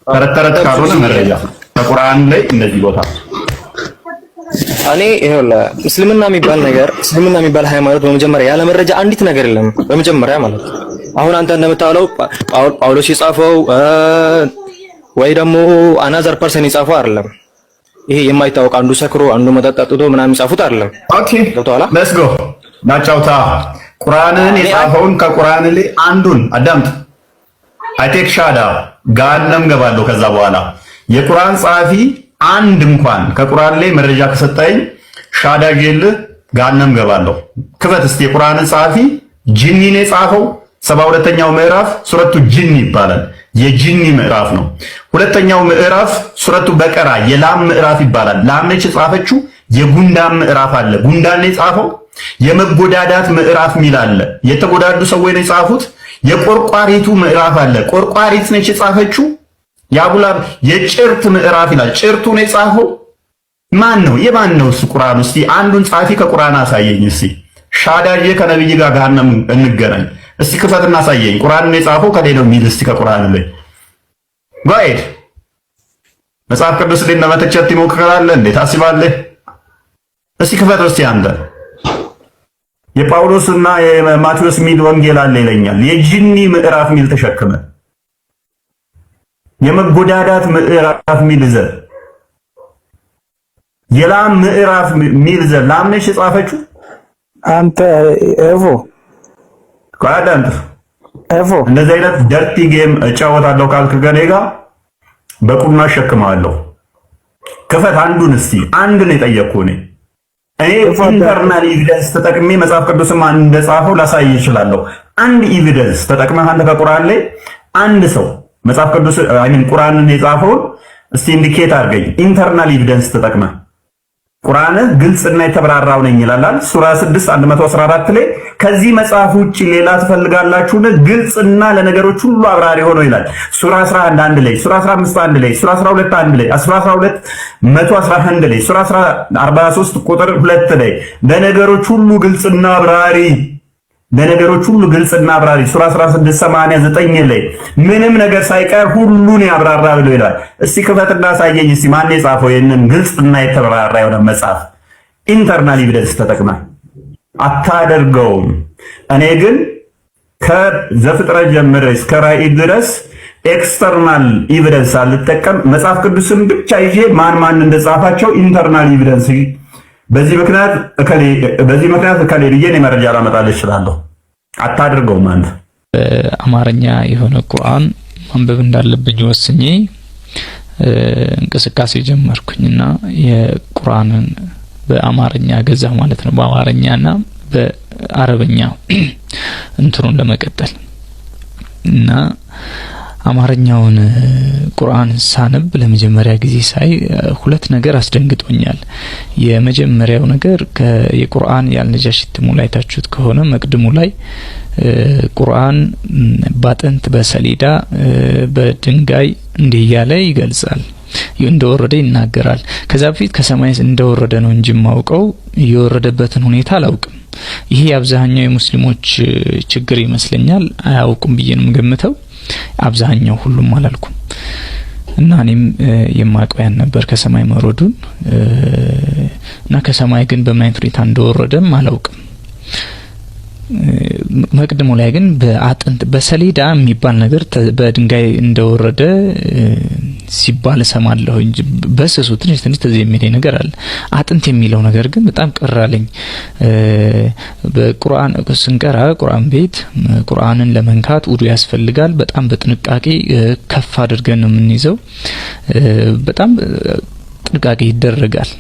ተረት ካልሆነ መረጃ ከቁርአን ላይ እንደዚህ ቦታ እኔ ይኸውልህ እስልምና የሚባል ሃይማኖት በመጀመሪያ ያለ መረጃ አንዲት ነገር የለም። በመጀመሪያ ማለት አሁን አንተ እንደምታውለው ጳውሎስ የጻፈው ወይ ደግሞ አናዘር ፐርሰን የጻፈው አይደለም። ይሄ የማይታወቅ አንዱ ሰክሮ አንዱ መጠጥ ጠጥቶ ምናምን የጻፉት አይደለም። ኦኬ ገብቶሃል? ሌትስ ጎ ናጫውታ ቁርአንን የጻፈውን ከቁርአን ላይ አንዱን አዳምጥ። አይቴክ ሻዳ ጋለም ገባለሁ። ከዛ በኋላ የቁርአን ጸሐፊ አንድ እንኳን ከቁርአን ላይ መረጃ ከሰጠኝ ሻዳ ጀል ጋለም ገባለሁ። ክፈት እስቲ የቁርአንን ጸሐፊ ጂኒ ነው የጻፈው 72ኛው ምዕራፍ ሱረቱ ጂኒ ይባላል። የጂኒ ምዕራፍ ነው። ሁለተኛው ምዕራፍ ሱረቱ በቀራ የላም ምዕራፍ ይባላል። ላም ነች የጻፈችው። የጉንዳን ምዕራፍ አለ። ጉንዳን ነው የጻፈው። የመጎዳዳት ምዕራፍ ሚል አለ። የተጎዳዱ ሰዎች ነው የጻፉት። የቆርቋሪቱ ምዕራፍ አለ። ቆርቋሪት ነች የጻፈችው። ያቡላ የጭርት ምዕራፍ ይላል። ጭርቱ ነው የጻፈው። ማን ነው? የማን ነው? እሱ ቁርአን እስቲ አንዱን ጻፊ ከቁርአን አሳየኝ እስቲ። ሻዳዬ ከነብይ ጋር ገሃነም እንገናኝ እስቲ ክፈትና አሳየኝ። ቁርአን ነው የጻፈው ከሌላ ነው የሚል እስቲ ከቁርአን ላይ ጋይድ መጽሐፍ ቅዱስ ላይ ለመተቸት ይሞክራል እንዴ ታስባለህ? እስቲ ክፈት እስቲ አንተ የጳውሎስና የማቴዎስ ሚል ወንጌል አለ ይለኛል። የጂኒ ምዕራፍ ሚል ተሸክመ የመጎዳዳት ምዕራፍ ሚል ዘ የላም ምዕራፍ ሚል ዘ ላም ነች የጻፈችው። አንተ ኤቮ ቋዳንት ኤቮ እንደዚህ አይነት ደርቲ ጌም እጫወታለሁ ካልክ ገኔ ጋር በቁና ሸክማለሁ። ክፈት አንዱን እስቲ አንድ ነው የጠየቅኩህ እኔ ኢንተርናል ኤቪደንስ ተጠቅሜ መጽሐፍ ቅዱስም እንደጻፈው ላሳይ ይችላልው። አንድ ኤቪደንስ ተጠቅመህ አንተ ከቁርአን ላይ አንድ ሰው መጽሐፍ ቅዱስ ቁርአንን የጻፈውን እስቲ ኢንዲኬት አድርገኝ። ኢንተርናል ኤቪደንስ ተጠቅመህ ቁርአን ግልጽና የተብራራው ነኝ ይላል ሱራ 6 114 ላይ ከዚህ መጽሐፍ ውጪ ሌላ ትፈልጋላችሁን? ግልጽና ለነገሮች ሁሉ አብራሪ ሆኖ ይላል። ሱራ 11 1 ላይ ሱራ 15 1 ላይ ሱራ 12 1 ላይ 12 111 ላይ ሱራ 43 ቁጥር 2 ላይ ለነገሮች ሁሉ ግልጽና አብራሪ ሱራ 16 89 ላይ ምንም ነገር ሳይቀር ሁሉን ያብራራ ብሎ ይላል። እስቲ ክፈትና አሳየኝ እስቲ ማን የጻፈው ይሄንን ግልጽና የተብራራ የሆነ መጽሐፍ? ኢንተርናል ኤቪደንስ ተጠቅመህ አታደርገውም። እኔ ግን ከዘፍጥረት ጀምሬ እስከ ራእይ ድረስ ኤክስተርናል ኤቪደንስ አልጠቀም። መጽሐፍ ቅዱስን ብቻ ይዤ ማን እንደጻፋቸው ኢንተርናል ኤቪደንስ በዚህ ምክንያት እከሌ ብዬ እኔ መረጃ ላመጣልህ እችላለሁ። አታድርገውም አንተ። አማርኛ የሆነ ቁርአን ማንበብ እንዳለብኝ ወስኜ እንቅስቃሴ ጀመርኩኝና የቁርአንን በአማርኛ ገዛ ማለት ነው። በአማርኛና በአረበኛ እንትሩን ለመቀጠል እና አማርኛውን ቁርአን ሳነብ ለመጀመሪያ ጊዜ ሳይ ሁለት ነገር አስደንግጦኛል። የመጀመሪያው ነገር የቁርአን ያልነጃሽ እትሙ ላይ ታችሁት ከሆነ መቅድሙ ላይ ቁርአን ባጥንት በሰሌዳ በድንጋይ እንደያለ ይገልጻል፣ እንደወረደ ይናገራል። ከዛ በፊት ከሰማይ እንደወረደ ነው እንጂ ማውቀው የወረደበትን ሁኔታ አላውቅም። ይሄ አብዛኛው የሙስሊሞች ችግር ይመስለኛል። አያውቁም ብዬ ነው የምገምተው። አብዛኛው ሁሉም አላልኩም እና እኔም የማውቀው ያን ነበር ከሰማይ መውረዱን እና ከሰማይ ግን በምን አይነት ሁኔታ እንደወረደም አላውቅም። መቅደሙ ላይ ግን በአጥንት በሰሌዳ የሚባል ነገር በድንጋይ እንደወረደ ሲባል ሰማለሁ እንጂ በስሱ ትንሽ ተዚህ የሚል ነገር አለ። አጥንት የሚለው ነገር ግን በጣም ቀራለኝ። በቁርአን ስንቀራ ቁርአን ቤት ቁርአንን ለመንካት ውዱ ያስፈልጋል። በጣም በጥንቃቄ ከፍ አድርገን ነው የምንይዘው። በጣም ጥንቃቄ ይደረጋል።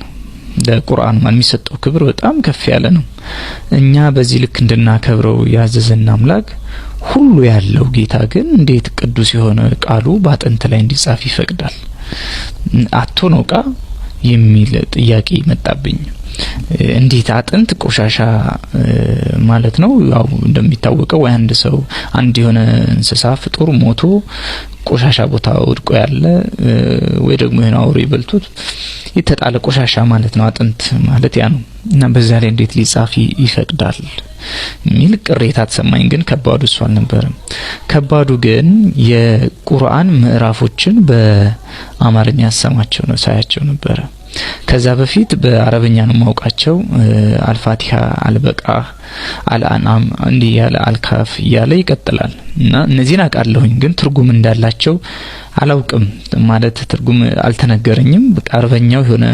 ለቁርአን የሚሰጠው ክብር በጣም ከፍ ያለ ነው። እኛ በዚህ ልክ እንድናከብረው ያዘዘን አምላክ ሁሉ ያለው ጌታ ግን እንዴት ቅዱስ የሆነ ቃሉ ባጥንት ላይ እንዲጻፍ ይፈቅዳል? አቶ ነው ቃ የሚል ጥያቄ መጣብኝ። እንዴት አጥንት ቆሻሻ ማለት ነው? ያው እንደሚታወቀው አንድ ሰው አንድ የሆነ እንስሳ ፍጡር ሞቶ ቆሻሻ ቦታ ወድቆ ያለ ወይ ደግሞ የሆነ አውሬ በልቶት የተጣለ ቆሻሻ ማለት ነው። አጥንት ማለት ያ ነው። እና በዛ ላይ እንዴት ሊጻፍ ይፈቅዳል የሚል ቅሬታ ተሰማኝ። ግን ከባዱ እሱ አልነበረም። ከባዱ ግን የቁርአን ምዕራፎችን በአማርኛ ያሰማቸው ነው ሳያቸው ነበረ። ከዛ በፊት በአረበኛ ነው ማውቃቸው። አልፋቲሃ፣ አልበቃህ፣ አልአንዓም እንዲህ ያለ አልካፍ እያለ ይቀጥላል። እና እነዚህን አውቃለሁኝ ግን ትርጉም እንዳላቸው አላውቅም። ማለት ትርጉም አልተነገረኝም። በቃ አረበኛው የሆነ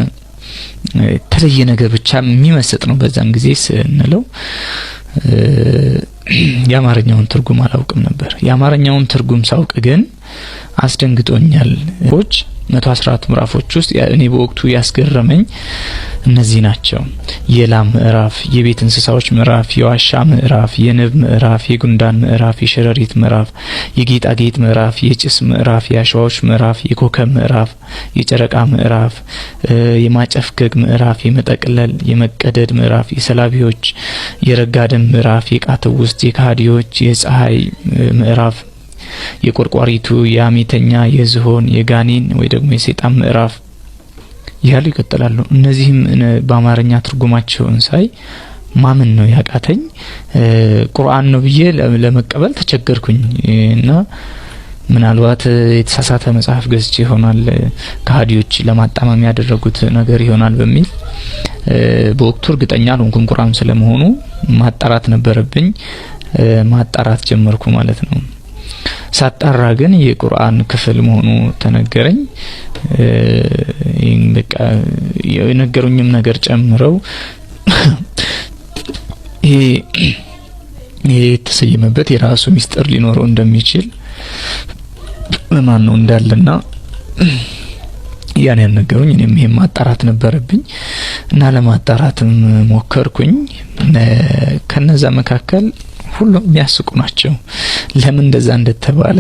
የተለየ ነገር ብቻ የሚመስጥ ነው በዛን ጊዜ ስንለው። የአማርኛውን ትርጉም አላውቅም ነበር። የአማርኛውን ትርጉም ሳውቅ ግን አስደንግጦኛል። 114 ምዕራፎች ውስጥ እኔ በወቅቱ ያስገረመኝ እነዚህ ናቸው። የላም ምዕራፍ፣ የቤት እንስሳዎች ምዕራፍ፣ የዋሻ ምዕራፍ፣ የንብ ምዕራፍ፣ የጉንዳን ምዕራፍ፣ የሸረሪት ምዕራፍ፣ የጌጣጌጥ ምዕራፍ፣ የጭስ ምዕራፍ፣ የአሸዋዎች ምዕራፍ፣ የኮከብ ምዕራፍ፣ የጨረቃ ምዕራፍ፣ የማጨፍገግ ምዕራፍ፣ የመጠቅለል የመቀደድ ምዕራፍ፣ የሰላቢዎች የረጋደም ምዕራፍ፣ የቃተው ውስጥ የካዲዎች የፀሐይ ምዕራፍ፣ የቆርቋሪቱ የአሚተኛ የዝሆን የጋኔን ወይ ደግሞ የሰይጣን ምዕራፍ ያሉ ይቀጥላሉ። እነዚህም በአማርኛ ትርጉማቸውን ሳይ ማመን ነው ያቃተኝ። ቁርአን ነው ብዬ ለመቀበል ተቸገርኩኝ። እና ምናልባት የተሳሳተ መጽሐፍ ገዝቼ ይሆናል ከሃዲዎች ለማጣመም ያደረጉት ነገር ይሆናል በሚል በወቅቱ እርግጠኛ አልሆንኩም ቁርአን ስለመሆኑ። ማጣራት ነበረብኝ። ማጣራት ጀመርኩ ማለት ነው። ሳጣራ ግን የቁርአን ክፍል መሆኑ ተነገረኝ። በቃ የነገሩኝም ነገር ጨምረው ይሄ የተሰየመበት የራሱ ሚስጥር ሊኖረው እንደሚችል ማን ነው እንዳለና ያን ያነገሩኝ። እኔም ይሄን ማጣራት ነበረብኝ እና ለማጣራትም ሞከርኩኝ። ከነዛ መካከል ሁሉም የሚያስቁ ናቸው። ለምን እንደዛ እንደተባለ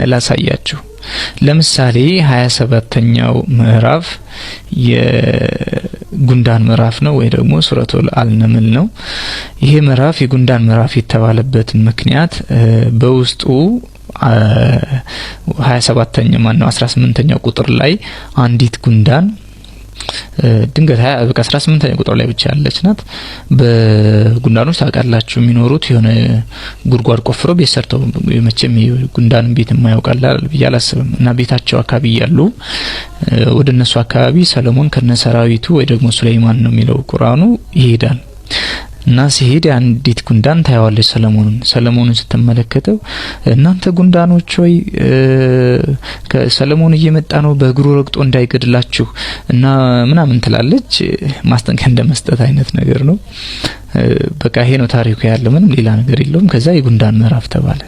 ላሳያችሁ። ለምሳሌ 27ኛው ምዕራፍ የጉንዳን ምዕራፍ ነው ወይ ደግሞ ሱረቱል አልነምል ነው። ይሄ ምዕራፍ የጉንዳን ምዕራፍ የተባለበት ምክንያት በውስጡ 27ኛው ማነው 18ኛው ቁጥር ላይ አንዲት ጉንዳን ድንገት በቃ 18ኛው ቁጥር ላይ ብቻ ያለች ናት። በጉንዳኖች ታውቃላችሁ የሚኖሩት የሆነ ጉድጓድ ቆፍረው ቤት ሰርተው መቼም ጉንዳን ቤት የማያውቃል ብዬ አላስብም። እና ቤታቸው አካባቢ ያሉ ወደ እነሱ አካባቢ ሰለሞን ከነሰራዊቱ ወይ ደግሞ ሱለይማን ነው የሚለው ቁርአኑ ይሄዳል። እና ሲሄድ አንዲት ጉንዳን ታያዋለች ሰለሞንን ስትመለከተው እናንተ ጉንዳኖች ሆይ ከሰለሞን እየመጣ ነው በእግሩ ረግጦ እንዳይገድላችሁ እና ምናምን ትላለች። ማስጠንቀቂያ እንደመስጠት አይነት ነገር ነው። በቃ ይሄ ነው ታሪኩ ያለው፣ ምንም ሌላ ነገር የለውም። ከዛ የጉንዳን ምዕራፍ ተባለ።